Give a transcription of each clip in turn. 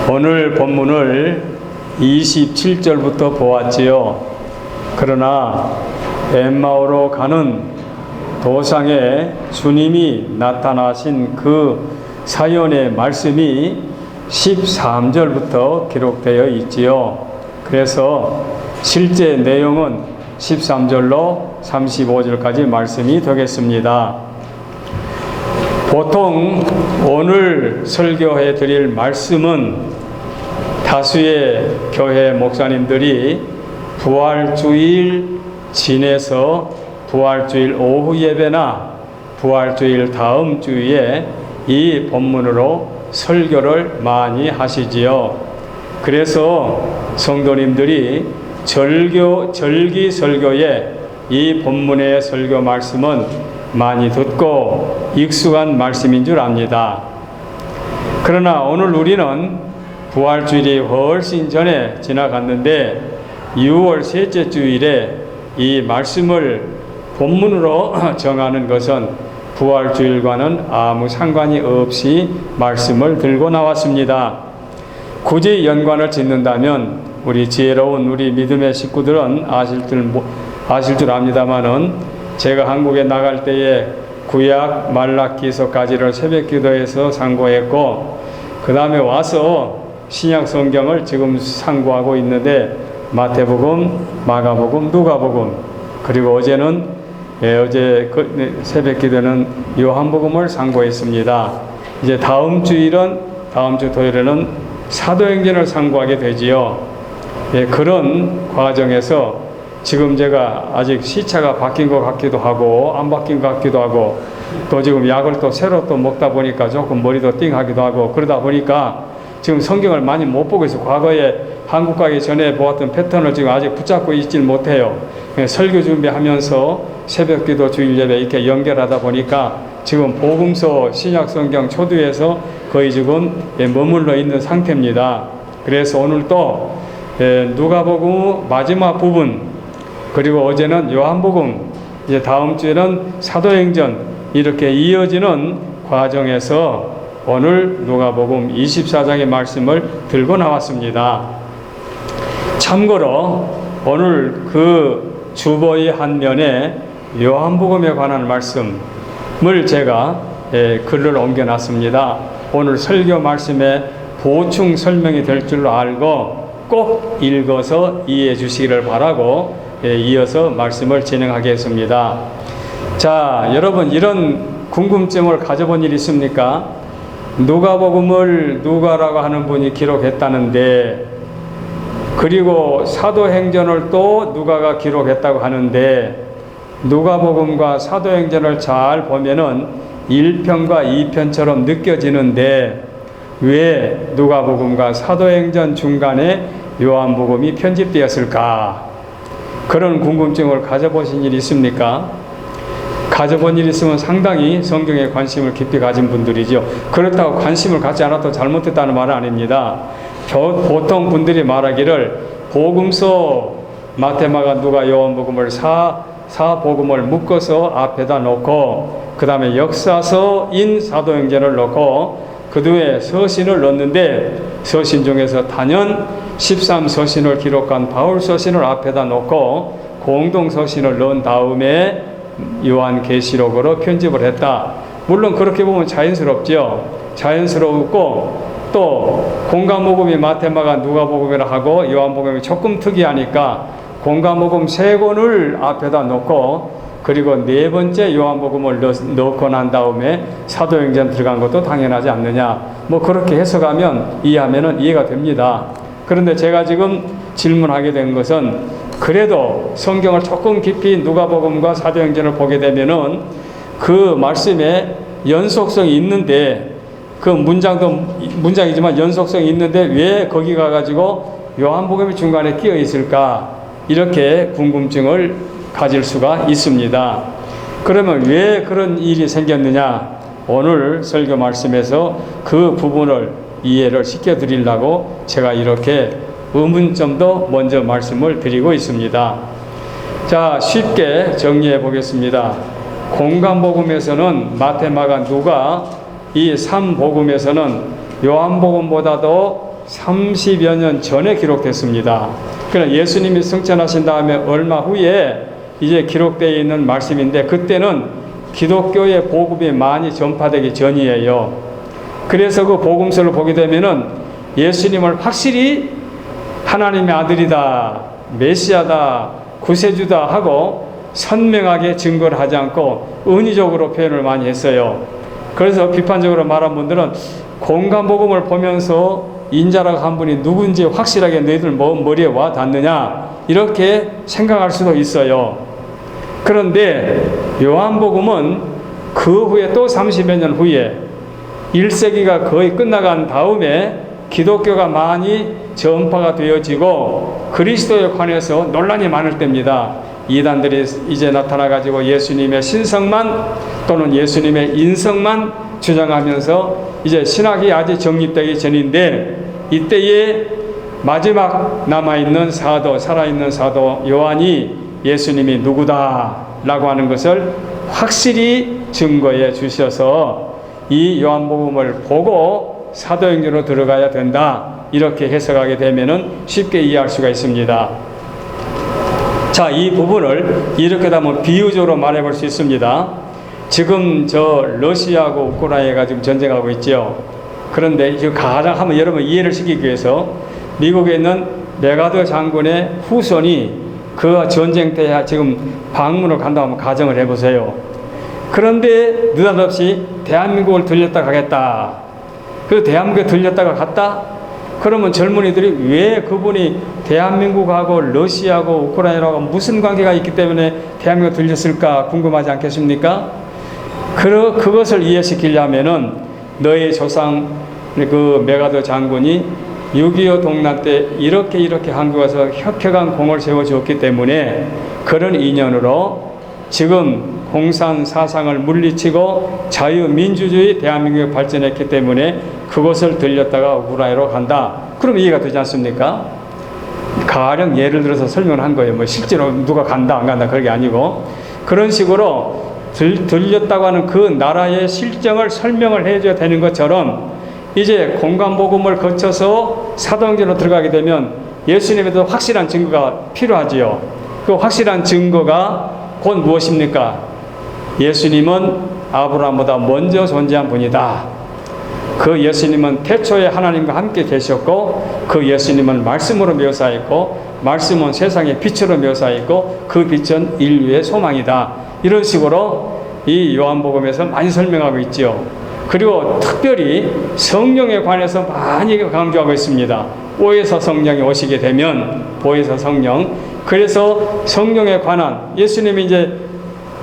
오늘 본문을 27절부터 보았지요. 그러나 엠마오로 가는 도상에 주님이 나타나신 그 사연의 말씀이 13절부터 기록되어 있지요. 그래서 실제 내용은 13절로 35절까지 말씀이 되겠습니다. 보통 오늘 설교해 드릴 말씀은 다수의 교회 목사님들이 부활주일 지내서 부활주일 오후 예배나 부활주일 다음 주에 이 본문으로 설교를 많이 하시지요. 그래서 성도님들이 절기 설교에 이 본문의 설교 말씀은 많이 듣고 익숙한 말씀인 줄 압니다. 그러나 오늘 우리는 부활주일이 훨씬 전에 지나갔는데 6월 셋째 주일에 이 말씀을 본문으로 정하는 것은 부활주일과는 아무 상관이 없이 말씀을 들고 나왔습니다. 굳이 연관을 짓는다면 우리 지혜로운 우리 믿음의 식구들은 아실 줄 압니다마는 제가 한국에 나갈 때에 구약 말라기서까지를 새벽 기도에서 상고했고 그 다음에 와서 신약 성경을 지금 상고하고 있는데 마태복음, 마가복음, 누가복음, 그리고 어제는 어제 새벽 기도는 요한복음을 상고했습니다. 이제 다음 주 토요일에는 사도행전을 상고하게 되지요. 그런 과정에서 지금 제가 아직 시차가 바뀐 것 같기도 하고 안 바뀐 것 같기도 하고 또 지금 약을 또 새로 또 먹다 보니까 조금 머리도 띵하기도 하고 그러다 보니까 지금 성경을 많이 못 보고 있어요. 과거에 한국 가기 전에 보았던 패턴을 지금 아직 붙잡고 있질 못해요. 설교 준비하면서 새벽기도 주일예배 이렇게 연결하다 보니까 지금 복음서 신약 성경 초두에서 거의 지금 머물러 있는 상태입니다. 그래서 오늘 또 누가복음 마지막 부분 그리고 어제는 요한복음, 이제 다음 주에는 사도행전 이렇게 이어지는 과정에서 오늘 누가복음 24장의 말씀을 들고 나왔습니다. 참고로 오늘 그 주보의 한 면에 요한복음에 관한 말씀을 제가 글을 옮겨놨습니다. 오늘 설교 말씀에 보충 설명이 될 줄로 알고 꼭 읽어서 이해해 주시기를 바라고 이어서 말씀을 진행하겠습니다. 자, 여러분 이런 궁금증을 가져본 일 있습니까? 누가복음을 누가라고 하는 분이 기록했다는데 그리고 사도행전을 또 누가가 기록했다고 하는데 누가복음과 사도행전을 잘 보면은 1편과 2편처럼 느껴지는데 왜 누가복음과 사도행전 중간에 요한복음이 편집되었을까? 그런 궁금증을 가져보신 일이 있습니까? 가져본 일이 있으면 상당히 성경에 관심을 깊이 가진 분들이죠. 그렇다고 관심을 갖지 않아도 잘못했다는 말은 아닙니다. 보통 분들이 말하기를 복음서 마태, 마가, 누가, 요한복음을 사복음을 묶어서 앞에다 놓고 그 다음에 역사서인 사도행전을 놓고 그 뒤에 서신을 넣는데 서신 중에서 단연 13서신을 기록한 바울서신을 앞에다 놓고 공동서신을 넣은 다음에 요한계시록으로 편집을 했다. 물론 그렇게 보면 자연스럽죠. 자연스럽고 또 공감복음이 마태마가 누가복음이라 하고 요한복음이 조금 특이하니까 공감복음 3권을 앞에다 놓고 그리고 4번째 요한복음을 넣고 난 다음에 사도행전 들어간 것도 당연하지 않느냐. 뭐 그렇게 해석하면 이해하면 이해가 됩니다. 그런데 제가 지금 질문하게 된 것은 그래도 성경을 조금 깊이 누가복음과 사도행전을 보게 되면은 그 말씀에 연속성이 있는데 그 문장이지만 연속성이 있는데 왜 거기 가가지고 요한복음이 중간에 끼어 있을까? 이렇게 궁금증을 가질 수가 있습니다. 그러면 왜 그런 일이 생겼느냐? 오늘 설교 말씀에서 그 부분을 이해를 시켜드리려고 제가 이렇게 의문점도 먼저 말씀을 드리고 있습니다. 자, 쉽게 정리해 보겠습니다. 공간복음에서는 마태, 마가, 누가 이 3복음에서는 요한복음보다도 30여 년 전에 기록됐습니다. 그러나 예수님이 승천하신 다음에 얼마 후에 이제 기록되어 있는 말씀인데, 그때는 기독교의 복음이 많이 전파되기 전이에요. 그래서 그 복음서를 보게 되면은 예수님을 확실히 하나님의 아들이다, 메시아다, 구세주다 하고 선명하게 증거를 하지 않고 은유적으로 표현을 많이 했어요. 그래서 비판적으로 말한 분들은 공간복음을 보면서 인자라고 한 분이 누군지 확실하게 너희들 머리에 와 닿느냐, 이렇게 생각할 수도 있어요. 그런데 요한복음은 그 후에 또 30여 년 후에 1세기가 거의 끝나간 다음에 기독교가 많이 전파가 되어지고 그리스도에 관해서 논란이 많을 때입니다. 이단들이 이제 나타나가지고 예수님의 신성만 또는 예수님의 인성만 주장하면서 이제 신학이 아직 정립되기 전인데, 이때에 마지막 남아있는 사도, 살아있는 사도 요한이 예수님이 누구다 라고 하는 것을 확실히 증거해 주셔서 이 요한복음을 보고 사도행전으로 들어가야 된다, 이렇게 해석하게 되면은 쉽게 이해할 수가 있습니다. 자, 이 부분을 이렇게 하면 비유적으로 말해 볼 수 있습니다. 지금 저 러시아하고 우크라이나가 지금 전쟁하고 있죠. 그런데 가장 한번 여러분 이해를 시키기 위해서 미국에 있는 메가더 장군의 후손이 그 전쟁 때 지금 방문을 간다고 한번 가정을 해보세요. 그런데 느닷없이 대한민국을 들렸다 가겠다. 그 대한민국에 들렸다가 갔다? 그러면 젊은이들이 왜 그분이 대한민국하고 러시아하고 우크라이나하고 무슨 관계가 있기 때문에 대한민국에 들렸을까 궁금하지 않겠습니까? 그것을 이해시키려면은 너희 조상 그 메가더 장군이 6.25 동란 때 이렇게 한국에 와서 혁혁한 공을 세워주었기 때문에 그런 인연으로 지금 공산 사상을 물리치고 자유민주주의 대한민국이 발전했기 때문에 그것을 들렸다가 우크라이나로 간다. 그럼 이해가 되지 않습니까? 가령 예를 들어서 설명을 한 거예요. 뭐 실제로 누가 간다 안 간다 그런 게 아니고, 그런 식으로 들렸다고 하는 그 나라의 실정을 설명을 해줘야 되는 것처럼 이제 공간복음을 거쳐서 사도행전으로 들어가게 되면 예수님에도 확실한 증거가 필요하지요. 그 확실한 증거가 곧 무엇입니까? 예수님은 아브라함보다 먼저 존재한 분이다. 그 예수님은 태초에 하나님과 함께 계셨고, 그 예수님은 말씀으로 묘사했고, 말씀은 세상의 빛으로 묘사했고, 그 빛은 인류의 소망이다. 이런 식으로 이 요한복음에서 많이 설명하고 있죠. 그리고 특별히 성령에 관해서 많이 강조하고 있습니다. 오에서 성령이 오시게 되면, 보에서 성령. 그래서 성령에 관한, 예수님이 이제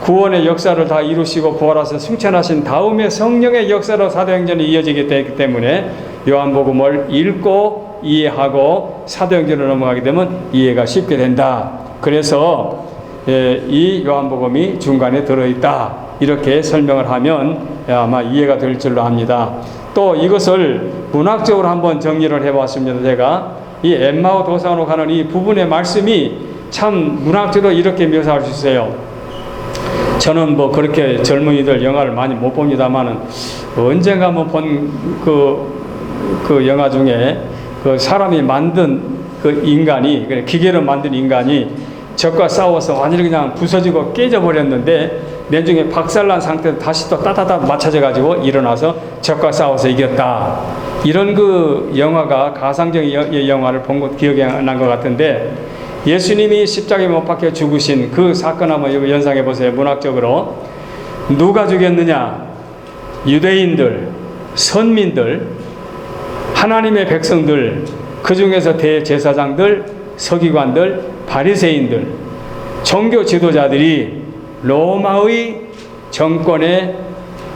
구원의 역사를 다 이루시고 부활하셔서 승천하신 다음에 성령의 역사로 사도행전이 이어지게 되기 때문에 요한복음을 읽고 이해하고 사도행전으로 넘어가게 되면 이해가 쉽게 된다. 그래서 이 요한복음이 중간에 들어있다, 이렇게 설명을 하면 아마 이해가 될 줄로 압니다. 또 이것을 문학적으로 한번 정리를 해봤습니다. 제가 이 엠마오 도상으로 가는 이 부분의 말씀이 참 문학적으로 이렇게 묘사할 수 있어요. 저는 뭐 그렇게 젊은이들 영화를 많이 못 봅니다만은 언젠가 한번 본 그 영화 중에 그 사람이 만든 그 인간이, 기계로 만든 인간이 적과 싸워서 완전히 그냥 부서지고 깨져버렸는데 내중에 박살난 상태에서 다시 또 따다닥 맞춰져 가지고 일어나서 적과 싸워서 이겼다. 이런 그 영화가 가상적인 영화를 본 것 기억이 난 것 같은데, 예수님이 십자가에 못 박혀 죽으신 그 사건 한번 연상해 보세요. 문학적으로 누가 죽였느냐? 유대인들, 선민들, 하나님의 백성들, 그 중에서 대제사장들, 서기관들, 바리새인들, 종교 지도자들이 로마의 정권에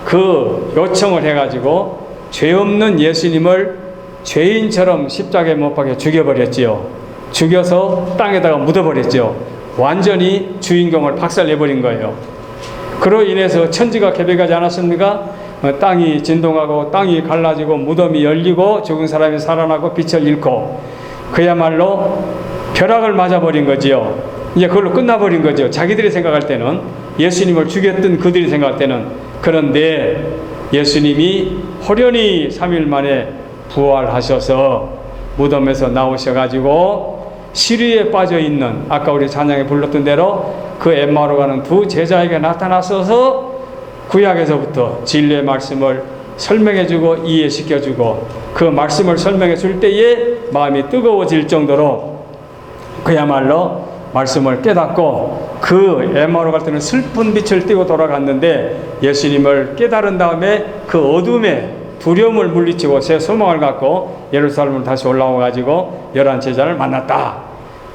그 요청을 해가지고 죄 없는 예수님을 죄인처럼 십자가에 못 박혀 죽여버렸지요. 죽여서 땅에다가 묻어버렸죠. 완전히 주인공을 박살내버린 거예요. 그로 인해서 천지가 개벽하지 않았습니까? 땅이 진동하고 땅이 갈라지고 무덤이 열리고 죽은 사람이 살아나고 빛을 잃고, 그야말로 벼락을 맞아버린 거지요. 이제 그걸로 끝나버린 거죠. 자기들이 생각할 때는, 예수님을 죽였던 그들이 생각할 때는. 그런데 예수님이 호련히 3일 만에 부활하셔서 무덤에서 나오셔가지고 시리에 빠져 있는 아까 우리 찬양에 불렀던 대로 그 엠마오로 가는 두 제자에게 나타나셔서 구약에서부터 진리의 말씀을 설명해주고 이해시켜주고 그 말씀을 설명해줄 때에 마음이 뜨거워질 정도로 그야말로 말씀을 깨닫고 그 엠마오로 갈 때는 슬픈 빛을 띠고 돌아갔는데 예수님을 깨달은 다음에 그 어둠에 두려움을 물리치고 새 소망을 갖고 예루살렘으로 다시 올라와 가지고 11 제자를 만났다.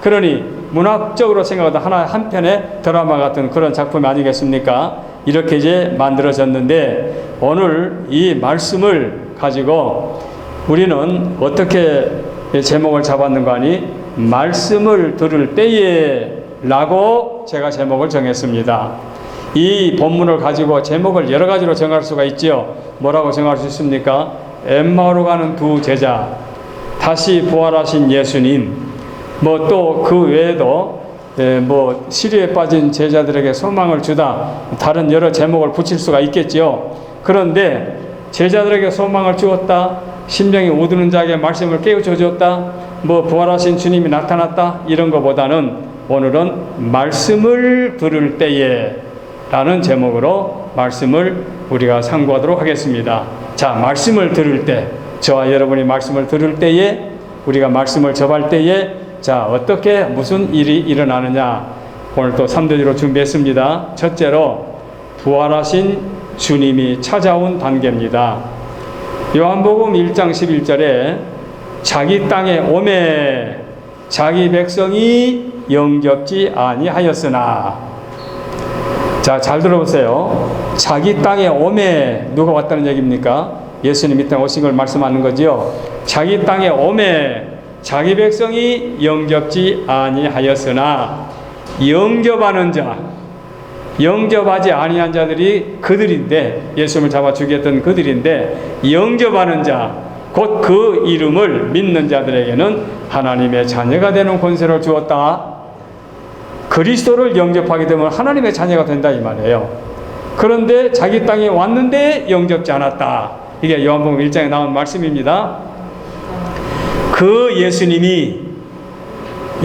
그러니 문학적으로 생각하다 하나 한편의 드라마 같은 그런 작품이 아니겠습니까? 이렇게 이제 만들어졌는데 오늘 이 말씀을 가지고 우리는 어떻게 제목을 잡았는가 하니 말씀을 들을 때에 라고 제가 제목을 정했습니다. 이 본문을 가지고 제목을 여러 가지로 정할 수가 있지요. 뭐라고 정할 수 있습니까? 엠마오로 가는 두 제자, 다시 부활하신 예수님, 뭐 또 그 외에도 뭐 시리에 빠진 제자들에게 소망을 주다, 다른 여러 제목을 붙일 수가 있겠지요. 그런데 제자들에게 소망을 주었다, 심령이 오드는 자에게 말씀을 깨우쳐 줬다, 뭐 부활하신 주님이 나타났다, 이런 것보다는 오늘은 말씀을 들을 때에 라는 제목으로 말씀을 우리가 상고하도록 하겠습니다. 자, 말씀을 들을 때, 저와 여러분이 말씀을 들을 때에, 우리가 말씀을 접할 때에 자, 어떻게 무슨 일이 일어나느냐, 오늘 또 3대주로 준비했습니다. 첫째로 부활하신 주님이 찾아온 단계입니다. 요한복음 1장 11절에 자기 땅에 오매 자기 백성이 영접지 아니하였으나, 자, 잘 들어보세요. 자기 땅에 오매, 누가 왔다는 얘기입니까? 예수님 이 땅에 오신 걸 말씀하는 거지요. 자기 땅에 오매 자기 백성이 영접지 아니하였으나, 영접하는 자, 영접하지 아니한 자들이 그들인데, 예수님을 잡아 죽였던 그들인데, 영접하는 자, 곧 그 이름을 믿는 자들에게는 하나님의 자녀가 되는 권세를 주었다. 그리스도를 영접하게 되면 하나님의 자녀가 된다 이 말이에요. 그런데 자기 땅에 왔는데 영접지 않았다. 이게 요한복음 1장에 나온 말씀입니다. 그 예수님이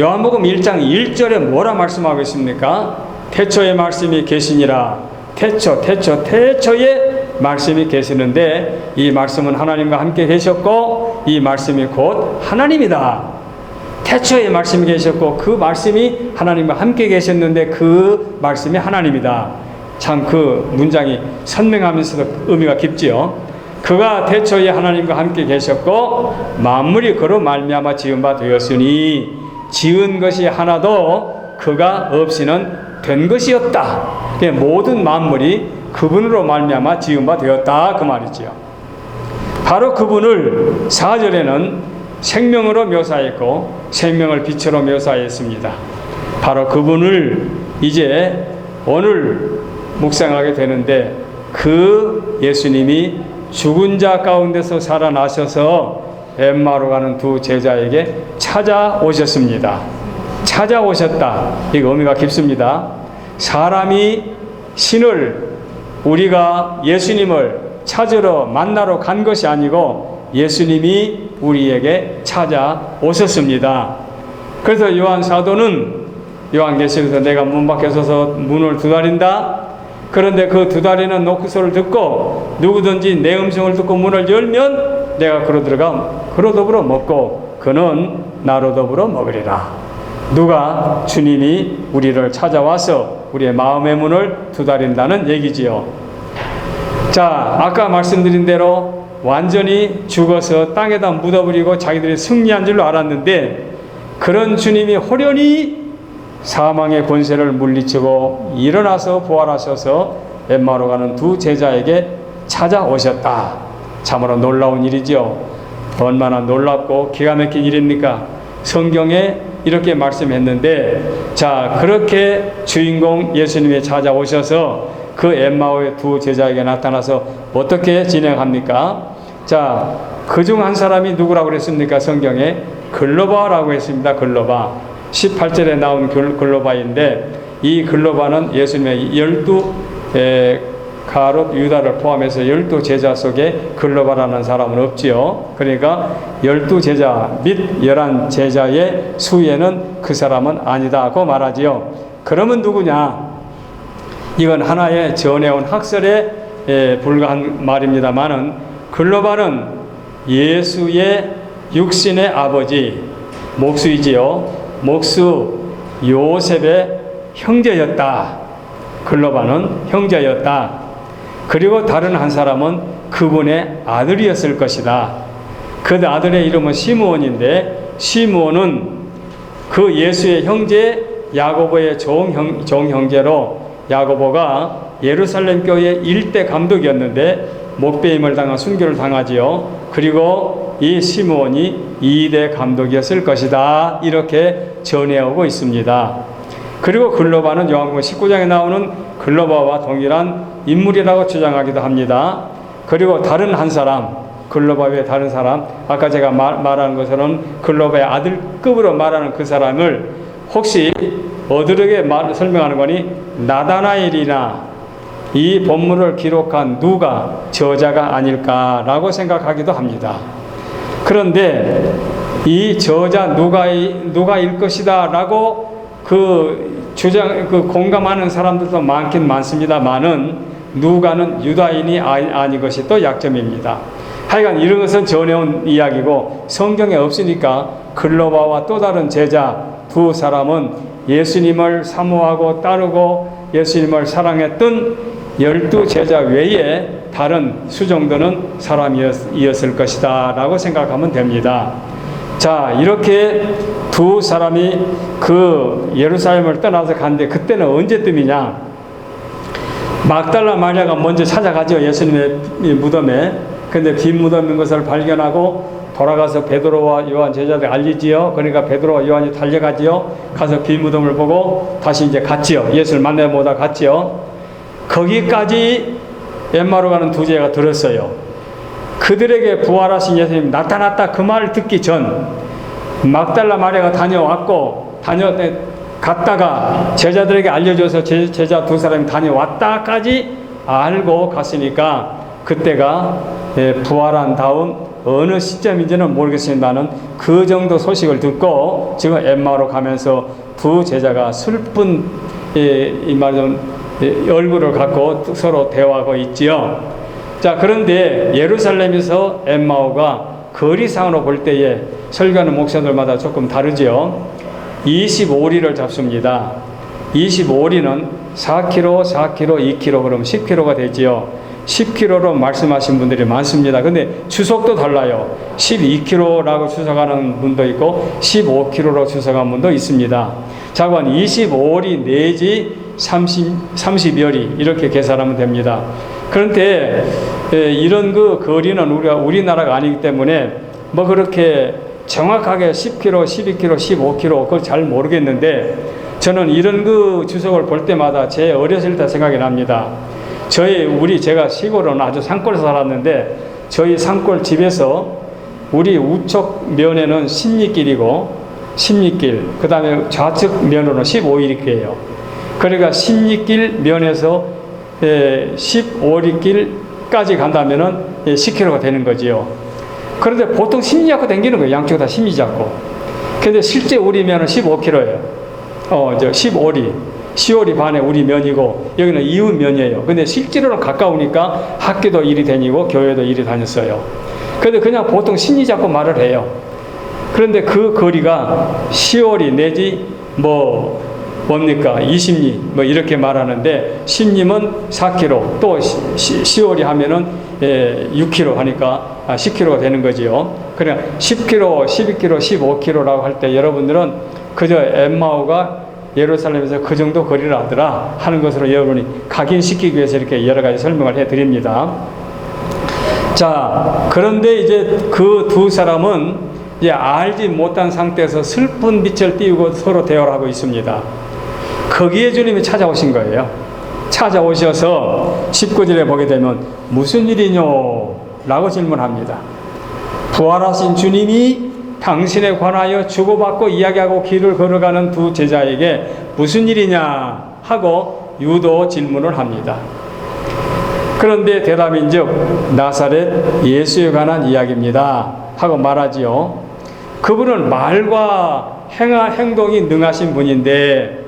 요한복음 1장 1절에 뭐라 말씀하고 있습니까? 태초에 말씀이 계시니라. 태초에 말씀이 계시는데 이 말씀은 하나님과 함께 계셨고 이 말씀이 곧 하나님이다. 태초에 말씀이 계셨고 그 말씀이 하나님과 함께 계셨는데 그 말씀이 하나님이다. 참 그 문장이 선명하면서도 의미가 깊지요. 그가 태초에 하나님과 함께 계셨고 만물이 그로 말미암아 지은 바 되었으니 지은 것이 하나도 그가 없이는 된 것이 없다. 모든 만물이 그분으로 말미암아 지은 바 되었다 그 말이지요. 바로 그분을 4절에는 생명으로 묘사했고 생명을 빛으로 묘사했습니다. 바로 그분을 이제 오늘 묵상하게 되는데, 그 예수님이 죽은 자 가운데서 살아나셔서 엠마오로 가는 두 제자에게 찾아오셨습니다. 찾아오셨다. 이거 의미가 깊습니다. 사람이 신을, 우리가 예수님을 찾으러 만나러 간 것이 아니고 예수님이 우리에게 찾아오셨습니다. 그래서 요한 사도는 요한계시록에서 내가 문 밖에 서서 문을 두드린다. 그런데 그 두드리는 노크소리를 듣고 누구든지 내 음성을 듣고 문을 열면 내가 그로 들어가 그로 더불어 먹고 그는 나로 더불어 먹으리라. 누가? 주님이 우리를 찾아와서 우리의 마음의 문을 두드린다는 얘기지요. 자, 아까 말씀드린 대로 완전히 죽어서 땅에다 묻어버리고 자기들이 승리한 줄로 알았는데, 그런 주님이 호련히 사망의 권세를 물리치고 일어나서 부활하셔서 엠마오로 가는 두 제자에게 찾아오셨다. 참으로 놀라운 일이죠. 얼마나 놀랍고 기가 막힌 일입니까? 성경에 이렇게 말씀했는데, 자, 그렇게 주인공 예수님이 찾아오셔서 그 엠마오의 두 제자에게 나타나서 어떻게 진행합니까? 자, 그중 한 사람이 누구라고 그랬습니까? 성경에 글로바라고 했습니다. 글로바. 18절에 나온 글로바인데, 이 글로바는 예수님의 12 가롯 유다를 포함해서 12제자 속에 글로바라는 사람은 없지요. 그러니까 12제자 및 11제자의 수에는 그 사람은 아니다고 말하지요. 그러면 누구냐? 이건 하나의 전해온 학설에 불과한 말입니다만은 글로바는 예수의 육신의 아버지 목수이지요. 목수 요셉의 형제였다. 글로바는 형제였다. 그리고 다른 한 사람은 그분의 아들이었을 것이다. 그 아들의 이름은 시므온인데, 시므온은 그 예수의 형제 야고보의 종형제로, 야고보가 예루살렘 교회 일대 감독이었는데 목배임을 당한 순교를 당하지요. 그리고 이 시므온이 2대 감독이었을 것이다. 이렇게 전해오고 있습니다. 그리고 글로바는 요한복음 19장에 나오는 글로바와 동일한 인물이라고 주장하기도 합니다. 그리고 다른 한 사람, 글로바 외에 다른 사람, 아까 제가 말하는 것처럼 글로바의 아들급으로 말하는 그 사람을 혹시 어디에게 설명하는 거니? 나다나엘이나 이 본문을 기록한 누가 저자가 아닐까라고 생각하기도 합니다. 그런데 이 저자 누가일 것이다라고 공감하는 사람들도 많긴 많습니다만은 누가는 유다인이 아닌 것이 또 약점입니다. 하여간 이런 것은 전해온 이야기고 성경에 없으니까 글로바와 또 다른 제자 두 사람은 예수님을 사모하고 따르고 예수님을 사랑했던 12제자 외에 다른 수정도는 사람이었을 것이다 라고 생각하면 됩니다. 자, 이렇게 두 사람이 그 예루살렘을 떠나서 갔는데 그때는 언제쯤이냐? 막달라 마리아가 먼저 찾아가죠. 예수님의 무덤에. 근데 빈 무덤인 것을 발견하고 돌아가서 베드로와 요한 제자들 알리지요. 그러니까 베드로와 요한이 달려가지요. 가서 빈 무덤을 보고 다시 이제 갔지요. 예수를 만나보다 갔지요. 거기까지 엠마오로 가는 두 제자가 들었어요. 그들에게 부활하신 예수님 나타났다 그 말을 듣기 전 막달라 마리아가 갔다가 제자들에게 알려줘서 제자 두 사람이 다녀왔다까지 알고 갔으니까 그때가 부활한 다음 어느 시점인지는 모르겠습니다만 그 정도 소식을 듣고 지금 엠마오로 가면서 두 제자가 슬픈 이 말은 얼굴을 갖고 서로 대화하고 있지요. 자, 그런데 예루살렘에서 엠마오가 거리상으로 볼 때에 설교하는 목사들마다 조금 다르지요. 25리를 잡습니다. 25리는 4km, 4km, 2km 그러면 10km가 되지요. 10km로 말씀하신 분들이 많습니다. 근데 주석도 달라요. 12km라고 주석하는 분도 있고 15km로 주석한 분도 있습니다. 자, 그건 25리 내지 30여리 이렇게 계산하면 됩니다. 그런데 이런 그 거리는 우리나라가 아니기 때문에 뭐 그렇게 정확하게 10km, 12km, 15km 그걸 잘 모르겠는데 저는 이런 그 주석을 볼 때마다 제 어렸을 때 생각이 납니다. 제가 시골은 아주 산골에서 살았는데 저희 산골 집에서 우리 우측 면에는 16길이고 16길 그 다음에 좌측 면으로는 15일길이에요. 그러니까 16길 면에서 15리길까지 간다면은 10km가 되는 거지요. 그런데 보통 심리 잡고 다니는 거예요. 양쪽 다 심리 잡고. 근데 실제 우리 면은 15km예요. 15리. 10월이 반에 우리 면이고 여기는 이웃 면이에요. 근데 실제로는 가까우니까 학교도 이리 다니고 교회도 이리 다녔어요. 그런데 그냥 보통 심리 잡고 말을 해요. 그런데 그 거리가 10월이 내지 뭡니까? 20리 뭐 이렇게 말하는데 10리면 4km 또 10월이 하면은 6km 하니까 10km가 되는 거지요. 그냥 10km, 12km, 15km라고 할 때 여러분들은 그저 엠마오가 예루살렘에서 그 정도 거리를 하더라 하는 것으로 여러분이 각인시키기 위해서 이렇게 여러 가지 설명을 해드립니다. 자, 그런데 이제 그 두 사람은 이제 알지 못한 상태에서 슬픈 빛을 띄우고 서로 대화를 하고 있습니다. 거기에 주님이 찾아오신 거예요. 찾아오셔서 19절에 보게 되면 무슨 일이뇨? 라고 질문합니다. 부활하신 주님이 당신에 관하여 주고받고 이야기하고 길을 걸어가는 두 제자에게 무슨 일이냐 하고 유도 질문을 합니다. 그런데 대답인즉 나사렛 예수에 관한 이야기입니다 하고 말하지요. 그분은 말과 행동이 능하신 분인데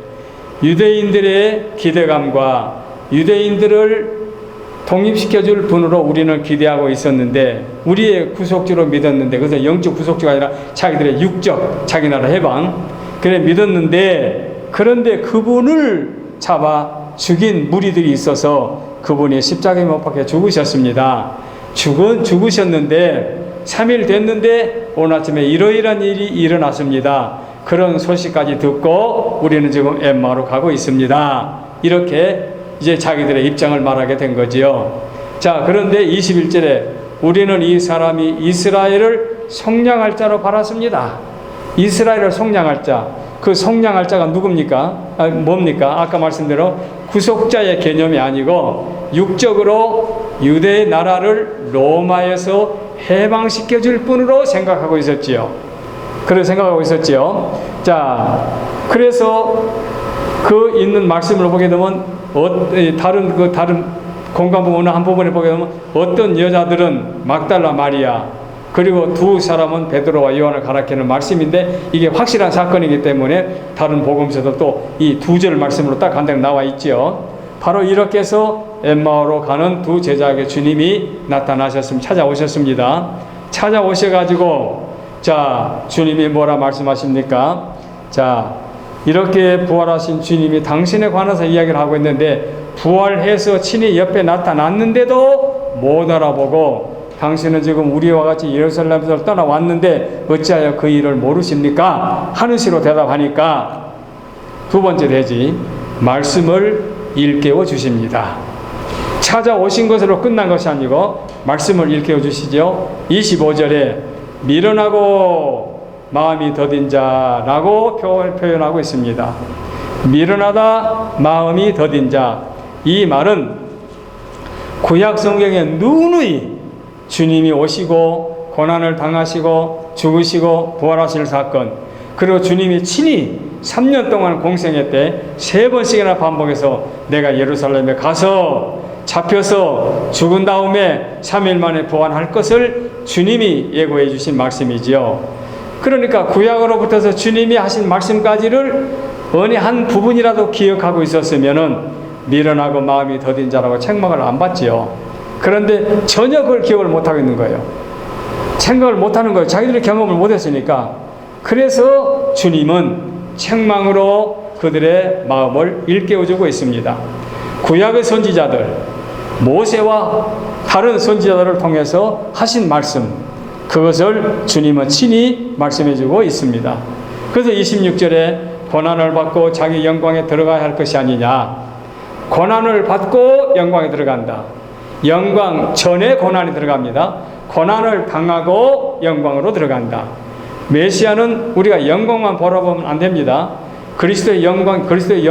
유대인들의 기대감과 유대인들을 독립시켜줄 분으로 우리는 기대하고 있었는데, 우리의 구속주로 믿었는데, 그래서 영적 구속주가 아니라 자기들의 육적, 자기 나라 해방, 그래 믿었는데, 그런데 그분을 잡아 죽인 무리들이 있어서 그분이 십자가에 못 박혀 죽으셨습니다. 죽으셨는데 3일 됐는데 오늘 아침에 이러이러한 일이 일어났습니다. 그런 소식까지 듣고 우리는 지금 엠마오로 가고 있습니다. 이렇게 이제 자기들의 입장을 말하게 된 거지요. 자, 그런데 21절에 우리는 이 사람이 이스라엘을 속량할 자로 바랐습니다. 이스라엘을 속량할 자. 그 속량할 자가 누굽니까? 뭡니까? 아까 말씀대로 구속자의 개념이 아니고 육적으로 유대 나라를 로마에서 해방시켜줄 분으로 생각하고 있었지요. 그렇게 생각하고 있었지요. 자, 그래서 그 있는 말씀을 보게 되면 다른 공간 부분은 한 부분에 보게 되면 어떤 여자들은 막달라 마리아, 그리고 두 사람은 베드로와 요한을 가리키는 말씀인데 이게 확실한 사건이기 때문에 다른 복음서도 또 이 두 절 말씀으로 딱 간단히 나와 있지요. 바로 이렇게 해서 엠마오로 가는 두 제자에게 주님이 찾아오셨습니다. 찾아오셔가지고 자, 주님이 뭐라 말씀하십니까? 자, 이렇게 부활하신 주님이 당신에 관해서 이야기를 하고 있는데, 부활해서 친히 옆에 나타났는데도 못 알아보고 당신은 지금 우리와 같이 예루살렘에서 떠나왔는데 어찌하여 그 일을 모르십니까? 하는 식으로 대답하니까 두 번째 대지 말씀을 일깨워 주십니다. 찾아오신 것으로 끝난 것이 아니고 말씀을 일깨워 주시죠. 25절에 미련하고 마음이 더딘 자라고 표현하고 있습니다. 미련하다, 마음이 더딘 자. 이 말은 구약 성경에 누누이 주님이 오시고 고난을 당하시고 죽으시고 부활하실 사건, 그리고 주님이 친히 3년 동안 공생애 때 3번씩이나 반복해서 내가 예루살렘에 가서 잡혀서 죽은 다음에 3일 만에 부활할 것을 주님이 예고해 주신 말씀이지요. 그러니까 구약으로부터서 주님이 하신 말씀까지를 어느 한 부분이라도 기억하고 있었으면은 미련하고 마음이 더딘 자라고 책망을 안 받지요. 그런데 전혀 그걸 기억을 못하고 있는 거예요. 생각을 못하는 거예요. 자기들이 경험을 못했으니까. 그래서 주님은 책망으로 그들의 마음을 일깨워주고 있습니다. 구약의 선지자들, 모세와 다른 선지자들을 통해서 하신 말씀, 그것을 주님은 친히 말씀해주고 있습니다. 그래서 26절에 고난을 받고 자기 영광에 들어가야 할 것이 아니냐. 고난을 받고 영광에 들어간다. 영광 전에 고난이 들어갑니다. 고난을 당하고 영광으로 들어간다. 메시아는 우리가 영광만 바라보면 안 됩니다. 그리스도의 영광, 그리스도의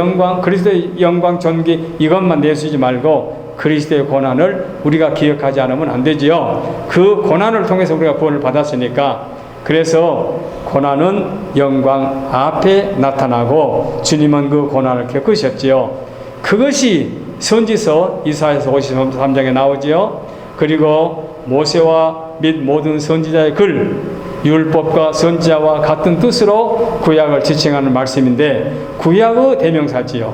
영광 존귀 이것만 내세우지 말고 그리스도의 고난을 우리가 기억하지 않으면 안 되지요. 그 고난을 통해서 우리가 구원을 받았으니까. 그래서 고난은 영광 앞에 나타나고 주님은 그 고난을 겪으셨지요. 그것이 선지서 이사야서 53장에 나오지요. 그리고 모세와 및 모든 선지자의 글, 율법과 선지자와 같은 뜻으로 구약을 지칭하는 말씀인데, 구약의 대명사지요.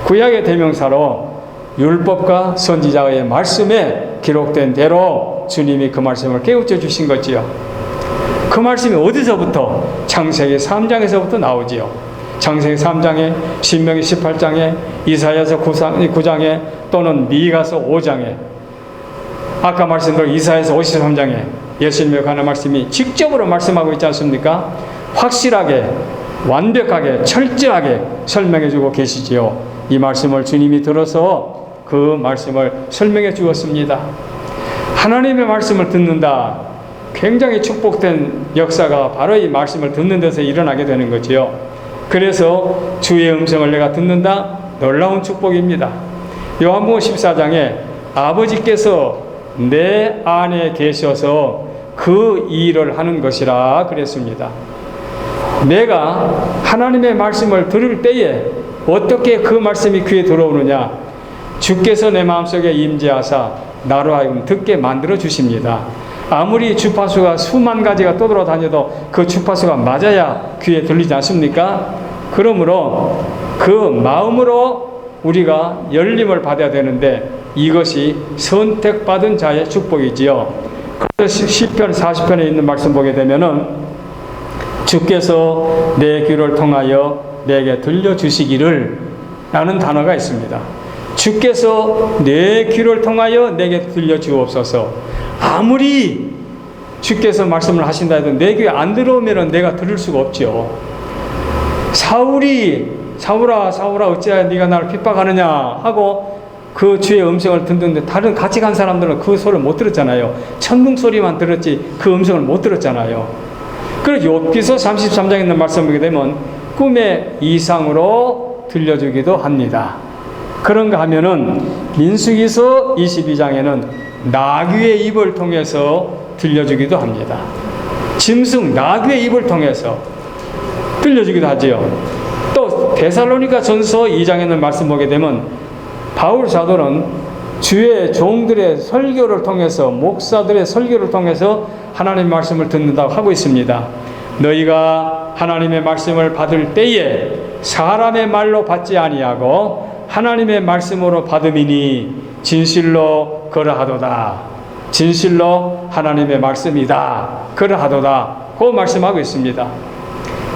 구약의 대명사로 율법과 선지자의 말씀에 기록된 대로 주님이 그 말씀을 깨우쳐 주신 거지요. 그 말씀이 어디서부터? 창세기 3장에서부터 나오지요. 창세기 3장에, 신명기 18장에, 이사야서 9장에, 또는 미가서 5장에, 아까 말씀드린 이사야서 53장에 예수님에 관한 말씀이 직접으로 말씀하고 있지 않습니까? 확실하게, 완벽하게, 철저하게 설명해주고 계시지요. 이 말씀을 주님이 들어서 그 말씀을 설명해 주었습니다. 하나님의 말씀을 듣는다. 굉장히 축복된 역사가 바로 이 말씀을 듣는 데서 일어나게 되는 거지요. 그래서 주의 음성을 내가 듣는다. 놀라운 축복입니다. 요한복음 14장에 아버지께서 내 안에 계셔서 그 일을 하는 것이라 그랬습니다. 내가 하나님의 말씀을 들을 때에 어떻게 그 말씀이 귀에 들어오느냐? 주께서 내 마음속에 임재하사 나로 하여금 듣게 만들어 주십니다. 아무리 주파수가 수만 가지가 떠돌아다녀도 그 주파수가 맞아야 귀에 들리지 않습니까? 그러므로 그 마음으로 우리가 열림을 받아야 되는데 이것이 선택받은 자의 축복이지요. 그래서 시편 40편에 있는 말씀 보게 되면은 주께서 내 귀를 통하여 내게 들려주시기를 라는 단어가 있습니다. 주께서 내 귀를 통하여 내게 들려주옵소서. 아무리 주께서 말씀을 하신다 해도 내 귀에 안 들어오면 내가 들을 수가 없죠. 사울아 어찌하여 네가 나를 핍박하느냐 하고 그 주의 음성을 듣는데 다른 같이 간 사람들은 그 소리를 못 들었잖아요. 천둥 소리만 들었지 그 음성을 못 들었잖아요. 그래서 욥기서 33장에 있는 말씀을 보게 되면 꿈의 이상으로 들려주기도 합니다. 그런가 하면은 민수기서 22장에는 나귀의 입을 통해서 들려주기도 합니다. 짐승 나귀의 입을 통해서 들려주기도 하지요. 또 데살로니가 전서 2장에 있는 말씀 보게 되면 바울 사도는 주의 종들의 설교를 통해서 목사들의 설교를 통해서 하나님의 말씀을 듣는다고 하고 있습니다. 너희가 하나님의 말씀을 받을 때에 사람의 말로 받지 아니하고 하나님의 말씀으로 받음이니 진실로 그러하도다. 진실로 하나님의 말씀이다. 그러하도다. 그 말씀하고 있습니다.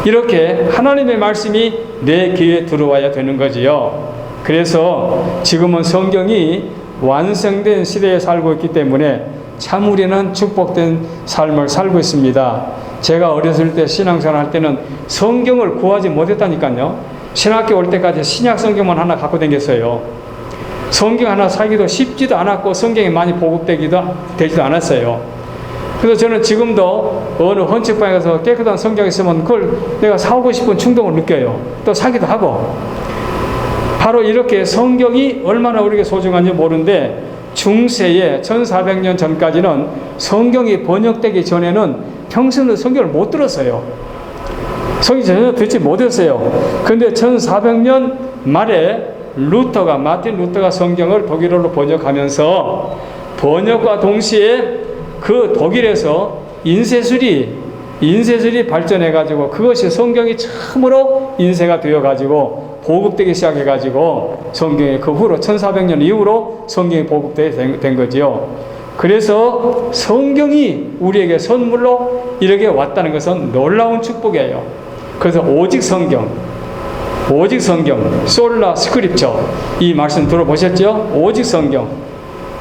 이렇게 하나님의 말씀이 내 귀에 들어와야 되는 거지요. 그래서 지금은 성경이 완성된 시대에 살고 있기 때문에 참 우리는 축복된 삶을 살고 있습니다. 제가 어렸을 때 신앙생활 할 때는 성경을 구하지 못했다니까요. 신학교 올 때까지 신약 성경만 하나 갖고 다녔어요. 성경 하나 사기도 쉽지도 않았고 성경이 많이 보급되지도 않았어요. 그래서 저는 지금도 어느 헌책방에 가서 깨끗한 성경이 있으면 그걸 내가 사오고 싶은 충동을 느껴요. 또 사기도 하고. 바로 이렇게 성경이 얼마나 우리에게 소중한지 모르는데 중세에 1400년 전까지는 성경이 번역되기 전에는 평소에는 성경을 못 들었어요. 성경 전혀 듣지 못했어요. 그런데 1400년 말에 마틴 루터가 성경을 독일어로 번역하면서 번역과 동시에 그 독일에서 인쇄술이 발전해가지고 그것이 성경이 처음으로 인쇄가 되어가지고 보급되기 시작해가지고 성경이 그 후로 1400년 이후로 성경이 보급되게 된 거지요. 그래서 성경이 우리에게 선물로 이렇게 왔다는 것은 놀라운 축복이에요. 그래서 오직 성경, 솔라 스크립처 이 말씀 들어보셨죠? 오직 성경.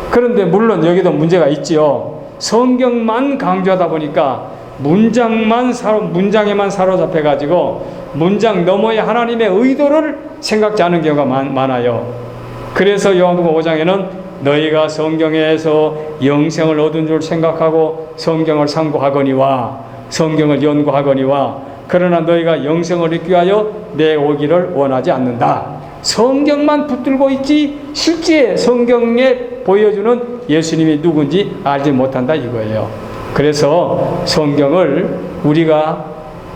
그런데 물론 여기도 문제가 있지요. 성경만 강조하다 보니까 문장에만 사로잡혀가지고 문장 너머의 하나님의 의도를 생각지 않은 경우가 많아요. 그래서 요한복음 5장에는 너희가 성경에서 영생을 얻은 줄 생각하고 성경을 상고하거니와 성경을 연구하거니와 그러나 너희가 영생을 얻기 위하여 내 오기를 원하지 않는다. 성경만 붙들고 있지 실제 성경에 보여주는 예수님이 누군지 알지 못한다 이거예요. 그래서 성경을 우리가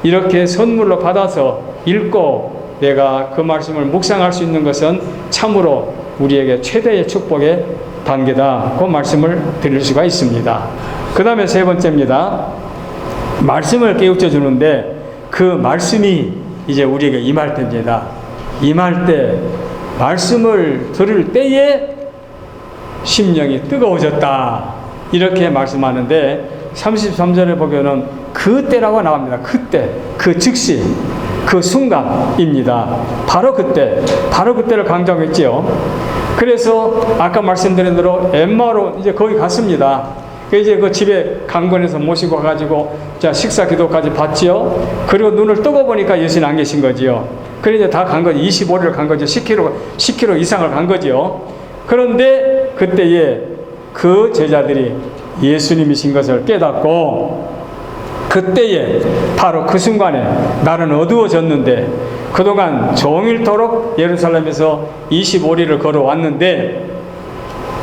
이렇게 선물로 받아서 읽고 내가 그 말씀을 묵상할 수 있는 것은 참으로 우리에게 최대의 축복의 단계다. 그 말씀을 드릴 수가 있습니다. 그 다음에 세 번째입니다. 말씀을 깨우쳐 주는데 그 말씀이 이제 우리에게 임할 때입니다. 임할 때 말씀을 들을 때에 심령이 뜨거워졌다. 이렇게 말씀하는데 33절에 보면은 그때라고 나옵니다. 그때, 그 즉시, 그 순간입니다. 바로 그때를 강조하고 있지요. 그래서 아까 말씀드린 대로 엠마오로 이제 거기 갔습니다. 이제 그 집에 강권에서 모시고 가가지고 자 식사 기도까지 받지요. 그리고 눈을 뜨고 보니까 예수님 안 계신 거지요. 그래 이제 다 간 거지. 25리를 간 거죠. 10km 이상을 간 거지요. 그런데 그때에 그 제자들이 예수님이신 것을 깨닫고 그때에 바로 그 순간에 날은 어두워졌는데 그동안 종일토록 예루살렘에서 25리를 걸어왔는데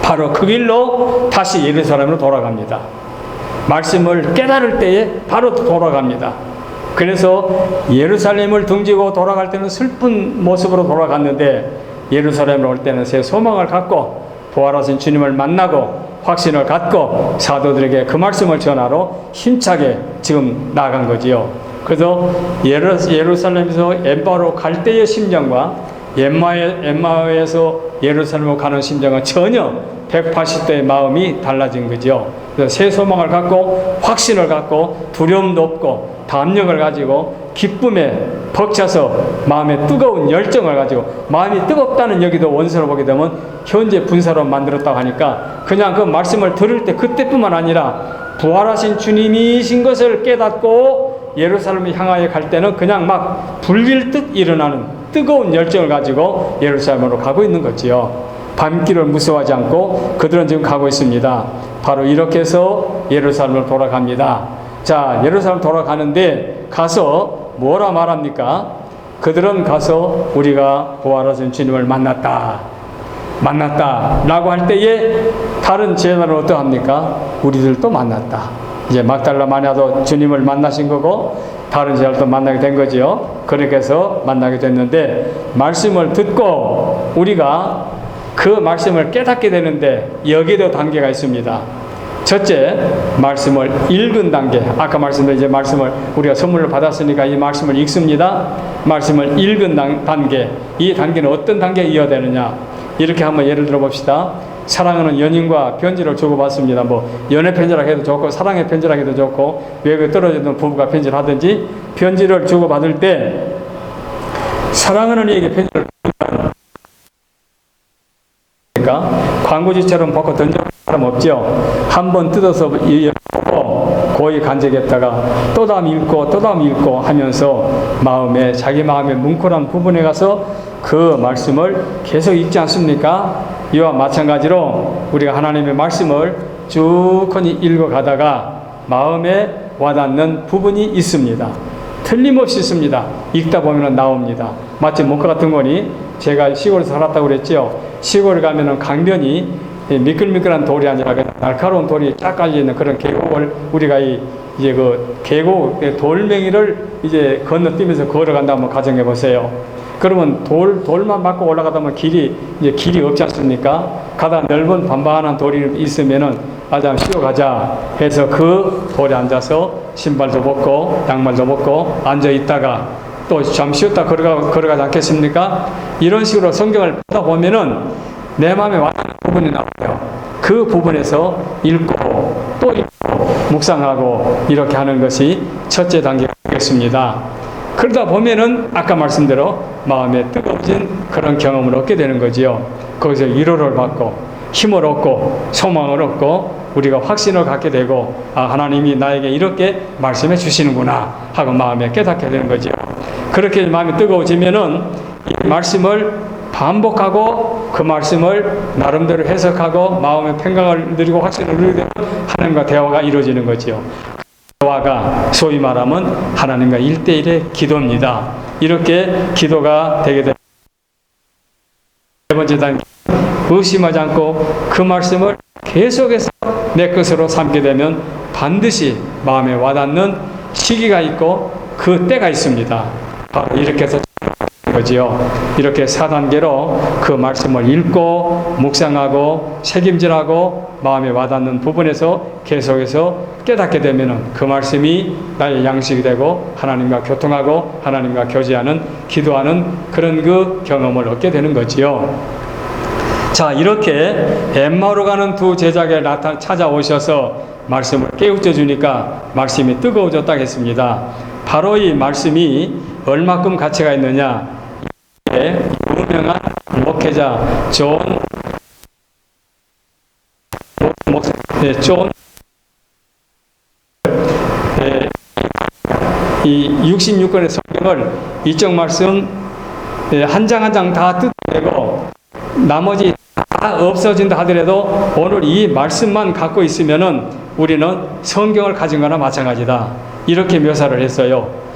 바로 그 길로 다시 예루살렘으로 돌아갑니다. 말씀을 깨달을 때에 바로 돌아갑니다. 그래서 예루살렘을 등지고 돌아갈 때는 슬픈 모습으로 돌아갔는데 예루살렘으로 올 때는 새 소망을 갖고 부활하신 주님을 만나고 확신을 갖고 사도들에게 그 말씀을 전하러 힘차게 지금 나간 거지요. 그래서 예루살렘에서 엠마오로 갈 때의 심정과 엠마오에서 예루살렘으로 가는 심정은 전혀 180도의 마음이 달라진 거죠. 그래서 새 소망을 갖고 확신을 갖고 두려움도 없고 담력을 가지고 기쁨에 벅차서 마음에 뜨거운 열정을 가지고, 마음이 뜨겁다는 여기도 원서로 보게 되면 현재 분사로 만들었다고 하니까 그냥 그 말씀을 들을 때 그때뿐만 아니라 부활하신 주님이신 것을 깨닫고 예루살렘을 향하여 갈 때는 그냥 막 불길 듯 일어나는 뜨거운 열정을 가지고 예루살렘으로 가고 있는 거지요. 밤길을 무서워하지 않고 그들은 지금 가고 있습니다. 바로 이렇게 해서 예루살렘으로 돌아갑니다. 자, 예루살렘 돌아가는데 가서 뭐라 말합니까? 그들은 가서 우리가 부활하신 주님을 만났다 라고 할 때에 다른 제자는 어떠합니까? 우리들도 만났다. 이제 막달라 마리아도 주님을 만나신 거고 다른 제자도 만나게 된 거지요. 그렇게 해서 만나게 됐는데, 말씀을 듣고 우리가 그 말씀을 깨닫게 되는데 여기도 단계가 있습니다. 첫째, 말씀을 읽은 단계. 아까 말씀드린 이제 말씀을 우리가 선물을 받았으니까 이 말씀을 읽습니다. 말씀을 읽은 단계. 이 단계는 어떤 단계에 이어되느냐? 이렇게 한번 예를 들어 봅시다. 사랑하는 연인과 편지를 주고받습니다. 뭐 연애 편지라 해도 좋고 사랑의 편지라 해도 좋고, 외국에 떨어져 있는 부부가 편지를 하든지 편지를 주고받을 때 사랑하는 이에게 편지를 광고지처럼 벗고 던져 사람 없죠. 한번 뜯어서 읽고 고이 간직했다가 또 다음 읽고 하면서 자기 마음의 뭉클한 부분에 가서 그 말씀을 계속 읽지 않습니까? 이와 마찬가지로 우리가 하나님의 말씀을 쭉하니 읽어가다가 마음에 와닿는 부분이 있습니다. 틀림없이 있습니다. 읽다 보면 나옵니다. 마치 목화 같은 거니, 제가 시골에서 살았다고 그랬죠. 시골에 가면은 강변이 미끌미끌한 돌이 아니라 날카로운 돌이 쫙 깔려있는 그런 계곡을 우리가 이제 그 계곡 돌멩이를 이제 건너뛰면서 걸어간다 한번 가정해 보세요. 그러면 돌만 맞고 올라가다 보면 길이 없지 않습니까? 가다 넓은 반반한 돌이 있으면은 한번 쉬어가자 해서 그 돌에 앉아서 신발도 벗고 양말도 벗고 앉아 있다가 또 잠시 쉬었다 걸어가지 않겠습니까? 이런 식으로 성경을 보다 보면은 내 마음에 와닿는 부분이 나와요. 그 부분에서 읽고 또 읽고 묵상하고 이렇게 하는 것이 첫째 단계가 되겠습니다. 그러다 보면은 아까 말씀대로 마음에 뜨거워진 그런 경험을 얻게 되는 거지요. 거기서 위로를 받고 힘을 얻고 소망을 얻고 우리가 확신을 갖게 되고, 하나님이 나에게 이렇게 말씀해 주시는구나 하고 마음에 깨닫게 되는 거죠. 그렇게 마음이 뜨거워지면은 이 말씀을 반복하고 그 말씀을 나름대로 해석하고 마음의 평강을 누리고 확신을 누리게 되면 하나님과 대화가 이루어지는 거지요. 대화가 소위 말하면 하나님과 1대1의 기도입니다. 이렇게 기도가 되게 됩니다. 세 번째 단계, 의심하지 않고 그 말씀을 계속해서 내 것으로 삼게 되면 반드시 마음에 와닿는 시기가 있고 그 때가 있습니다. 바로 이렇게 해서 거지요. 이렇게 4단계로 그 말씀을 읽고 묵상하고 책임질하고 마음에 와닿는 부분에서 계속해서 깨닫게 되면 그 말씀이 나의 양식이 되고 하나님과 교통하고 하나님과 교제하는, 기도하는 그런 그 경험을 얻게 되는 거지요. 자, 이렇게 엠마오로 가는 두 제자가 찾아오셔서 말씀을 깨우쳐 주니까 말씀이 뜨거워졌다고 했습니다. 바로 이 말씀이 얼마큼 가치가 있느냐, 유명한 목회자 이 66권의 성경을 이쪽 말씀 한 장 한 장 다 뜯어내고 나머지 다 없어진다 하더라도 오늘 이 말씀만 갖고 있으면은 우리는 성경을 가진 거나 마찬가지다, 이렇게 묘사를 했어요.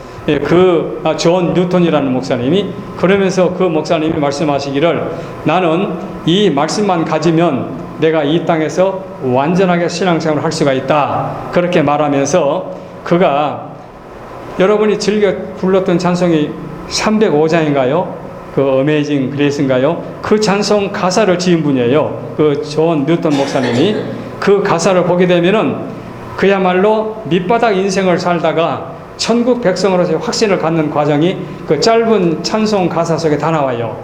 존 뉴턴이라는 목사님이, 그러면서 그 목사님이 말씀하시기를, 나는 이 말씀만 가지면 내가 이 땅에서 완전하게 신앙생활을 할 수가 있다, 그렇게 말하면서 그가 여러분이 즐겨 불렀던 찬송이 305장인가요? 그 어메이징 그레이스인가요? 그 찬송 가사를 지은 분이에요. 그 존 뉴턴 목사님이. 그 가사를 보게 되면은 그야말로 밑바닥 인생을 살다가 천국 백성으로서의 확신을 갖는 과정이 그 짧은 찬송 가사 속에 다 나와요.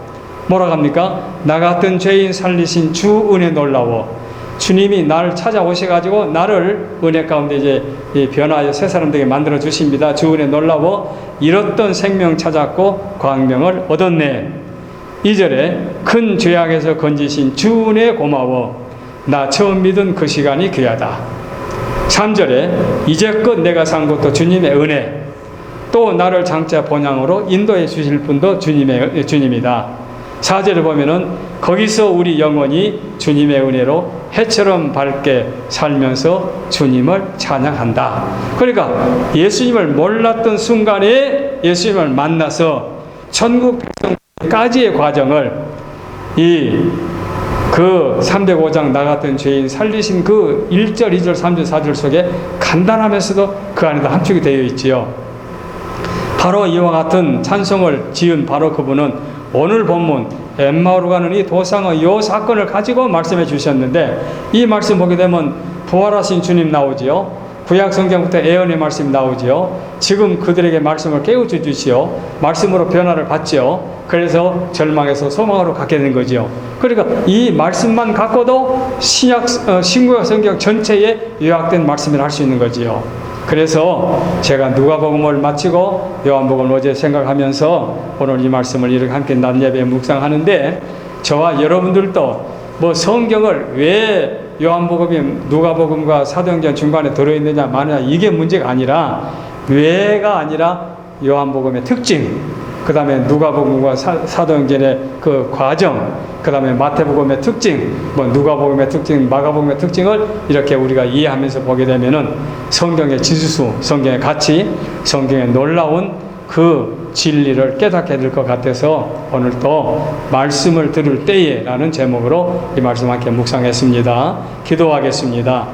뭐라고 합니까? 나 같은 죄인 살리신 주 은혜 놀라워. 주님이 나를 찾아오셔가지고 나를 은혜 가운데 이제 변화하여 새 사람 되게 만들어 주십니다. 주 은혜 놀라워. 잃었던 생명 찾았고 광명을 얻었네. 2절에 큰 죄악에서 건지신 주 은혜 고마워. 나 처음 믿은 그 시간이 귀하다. 3절에 이제껏 내가 산 것도 주님의 은혜. 또 나를 장차 본향으로 인도해 주실 분도 주님이다. 4절을 보면은 거기서 우리 영혼이 주님의 은혜로 해처럼 밝게 살면서 주님을 찬양한다. 그러니까 예수님을 몰랐던 순간에 예수님을 만나서 천국 백성까지의 과정을 그 305장 나 같은 죄인 살리신 그 1절, 2절, 3절, 4절 속에 간단하면서도 그 안에도 함축이 되어 있지요. 바로 이와 같은 찬송을 지은 바로 그분은 오늘 본문 엠마오로 가는 이 도상의 요 사건을 가지고 말씀해 주셨는데, 이 말씀 보게 되면 부활하신 주님 나오지요. 구약 성경부터 예언의 말씀 나오지요. 지금 그들에게 말씀을 깨우쳐 주시오. 말씀으로 변화를 받지요. 그래서 절망에서 소망으로 갖게 된 거지요. 그러니까 이 말씀만 갖고도 신구약 성경 전체에 요약된 말씀을 할 수 있는 거지요. 그래서 제가 누가복음을 마치고 요한복음을 어제 생각하면서 오늘 이 말씀을 이렇게 함께 낮 예배에 묵상하는데, 저와 여러분들도 뭐 성경을 왜 요한복음이 누가복음과 사도행전 중간에 들어있느냐 마느냐 이게 문제가 아니라, 왜가 아니라 요한복음의 특징, 그 다음에 누가복음과 사도행전의 그 과정, 그 다음에 마태복음의 특징, 뭐 누가복음의 특징, 마가복음의 특징을 이렇게 우리가 이해하면서 보게 되면은 성경의 지수수, 성경의 가치, 성경의 놀라운 그 진리를 깨닫게 될 것 같아서 오늘 또 말씀을 들을 때에 라는 제목으로 이 말씀 함께 묵상했습니다. 기도하겠습니다.